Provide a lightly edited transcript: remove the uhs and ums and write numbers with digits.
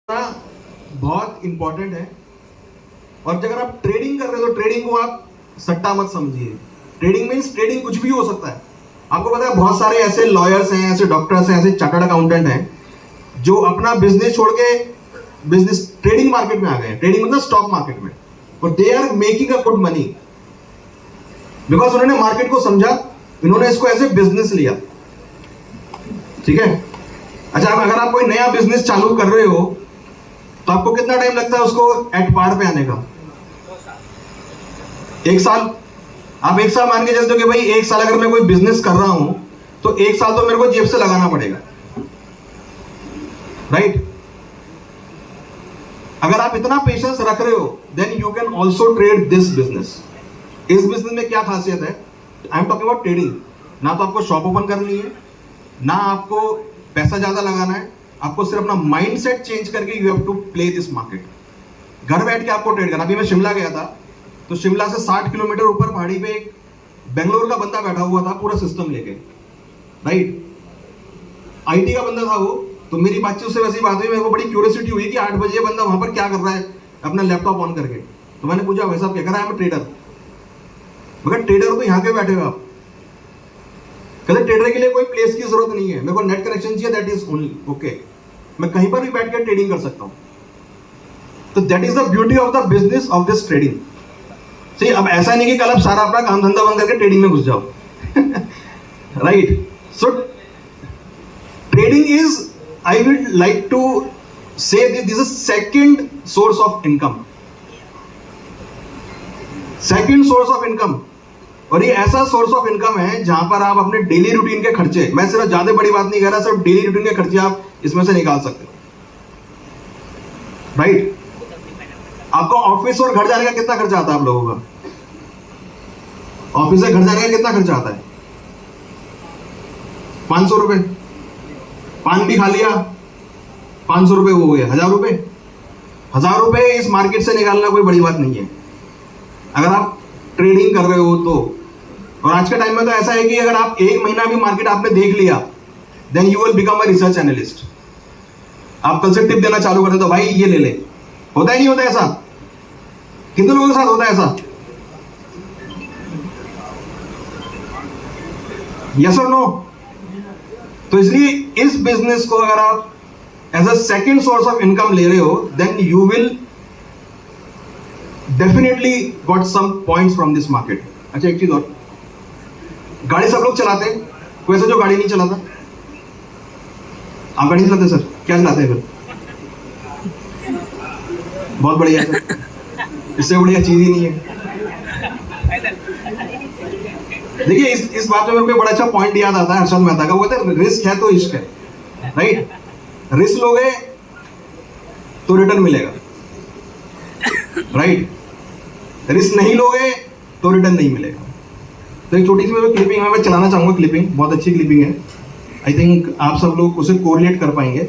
बहुत इंपॉर्टेंट है। और अगर आप ट्रेडिंग कर रहे हो तो ट्रेडिंग को आप सट्टा मत समझिए। ट्रेडिंग मीन्स ट्रेडिंग कुछ भी हो सकता है। आपको पता है बहुत सारे ऐसे लॉयर्स हैं, ऐसे डॉक्टर्स हैं, ऐसे चार्टर्ड अकाउंटेंट हैं जो अपना बिजनेस छोड़ के बिजनेस ट्रेडिंग मार्केट में आ गए। ट्रेडिंग मतलब स्टॉक मार्केट में, और they are making a good money because उन्होंने मार्केट को समझा, इन्होंने इसको एज ए बिजनेस लिया। ठीक है। अच्छा, अगर आप कोई नया बिजनेस चालू कर रहे हो तो आपको कितना टाइम लगता है उसको एट पार पे आने का? 1 साल। आप 1 साल मान के चलते हो कि भाई 1 साल अगर मैं कोई बिजनेस कर रहा हूं तो 1 साल तो मेरे को जेब से लगाना पड़ेगा, राइट? अगर आप इतना पेशेंस रख रहे हो then you can also trade this business. इस बिजनेस में क्या खासियत है? I am talking about trading. ना तो आपको शॉप ओपन करनी है, ना आपको पैसा ज्यादा लगाना है, आपको सिर्फ अपना माइंड सेट चेंज करके you have to play this market. घर बैठ के आपको ट्रेड करना। अभी मैं शिमला गया था तो शिमला से 60 किलोमीटर ऊपर पहाड़ी पे एक बेंगलोर का बंदा बैठा हुआ था पूरा सिस्टम लेके, राइट? आईटी का बंदा था वो। तो मेरी बातचीत उससे वैसी बात हुई, मेरे को बड़ी क्यूरियोसिटी हुई कि 8 बजे बंदा वहां पर क्या कर रहा है अपना लैपटॉप ऑन करके। तो मैंने पूछा भाई साहब क्या कर रहा है? मैं ट्रेडर। मगर ट्रेडर तो यहाँ पे बैठे हो आप। कहते ट्रेडर के लिए कोई प्लेस की जरूरत नहीं है, मेरे को नेट कनेक्शन चाहिए, दैट इज ओनली ओके। मैं कहीं पर भी बैठ कर ट्रेडिंग कर सकता हूं। तो that is the beauty of the business of this trading. सही। अब ऐसा नहीं कि कल आप सारा अपना काम धंधा बंद करके ट्रेडिंग में घुस जाओ, right? So trading is, I would like to say this is second source of income. Second source of income. और ये ऐसा सोर्स ऑफ इनकम है जहां पर आप अपने डेली रूटीन के खर्चे, मैं सिर्फ ज्यादा बड़ी बात नहीं कह रहा, सिर्फ डेली रूटीन के खर्चे आप इसमें से निकाल सकते हो, राइट? आपको ऑफिस और घर जाने का कितना खर्चा आता है आप लोगों का? ऑफिस से घर जाने का कितना खर्चा आता है? 500 रुपए। पान भी खा लिया, 500 रुपए वो हो गया 1000 रुपए। 1000 रुपए इस मार्केट से निकालना कोई बड़ी बात नहीं है अगर आप ट्रेडिंग कर रहे हो तो। और आज के टाइम में तो ऐसा है कि अगर आप 1 महीना भी मार्केट आपने देख लिया then you will become a research analyst. आप कल से टिप देना चालू कर दो तो भाई ये ले ले। होता ही नहीं होता ऐसा? कितने लोगों के साथ होता है ऐसा? यस और नो? तो इसलिए इस बिजनेस को अगर आप as a second source of income ले रहे हो then you will definitely got some points from this market. अच्छा, एक चीज और, गाड़ी सब लोग चलाते हैं, कोई ऐसा जो गाड़ी नहीं चलाता? आप गाड़ी नहीं चलाते सर? क्या चलाते हैं फिर? बहुत बढ़िया सर, इससे बढ़िया चीज ही नहीं है। देखिए इस बात में मेरे को बड़ा अच्छा पॉइंट याद आता है हर्षद मेहता का। वो कहते हैं रिस्क है तो इश्क है, राइट? रिस्क लोगे तो रिटर्न मिलेगा, राइट? रिस्क नहीं लोगे तो रिटर्न नहीं मिलेगा। तो एक छोटी सी मैं क्लिपिंग मैं चलाना चाहूंगा। क्लिपिंग बहुत अच्छी क्लिपिंग है, आई थिंक आप सब लोग उसे कोरिलेट कर पाएंगे।